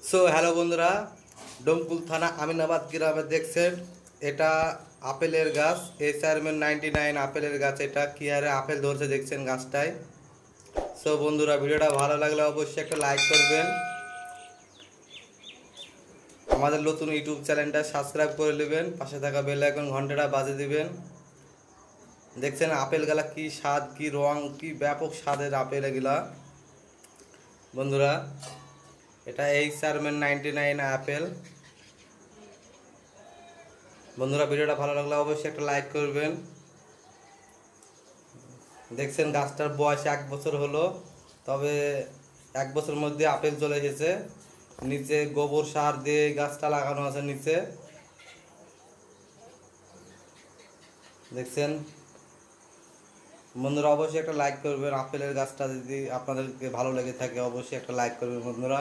So hello বন্ধুরা, ডোমকুল থানা আমিনাবাদ গ্রামে দেখছেন এটা আপেলের গাছ। hrmn 99 আপেলের গাছ। এটা কি হারে আপেল ধরছে দেখছেন গাছটায়। সো বন্ধুরা, ভিডিওটা ভালো লাগলে অবশ্যই একটা লাইক করবেন, আমাদের নতুন ইউটিউব চ্যানেলটা সাবস্ক্রাইব করে নেবেন, পাশে থাকা বেল আইকন ঘন্টাটা বাজে দিবেন। দেখছেন আপেল গালা কি স্বাদ, কি রং, কি ব্যাপক স্বাদের আপেল এগুলা বন্ধুরা। এটা hrmn 99 আপেল। বন্ধুরা, ভিডিওটা ভালো লাগলে অবশ্যই একটা লাইক করবেন। দেখছেন গাছটার বয়স 1 বছর হলো, তবে 1 বছরের মধ্যে আপেল চলে এসেছে। নিচে গোবর সার দিয়ে গাছটা লাগানো আছে নিচে, দেখছেন। বন্ধুরা, অবশ্যই একটা লাইক করবেন। আপেলের গাছটা যদি আপনাদেরকে ভালো লেগে থাকে অবশ্যই একটা লাইক করবেন বন্ধুরা।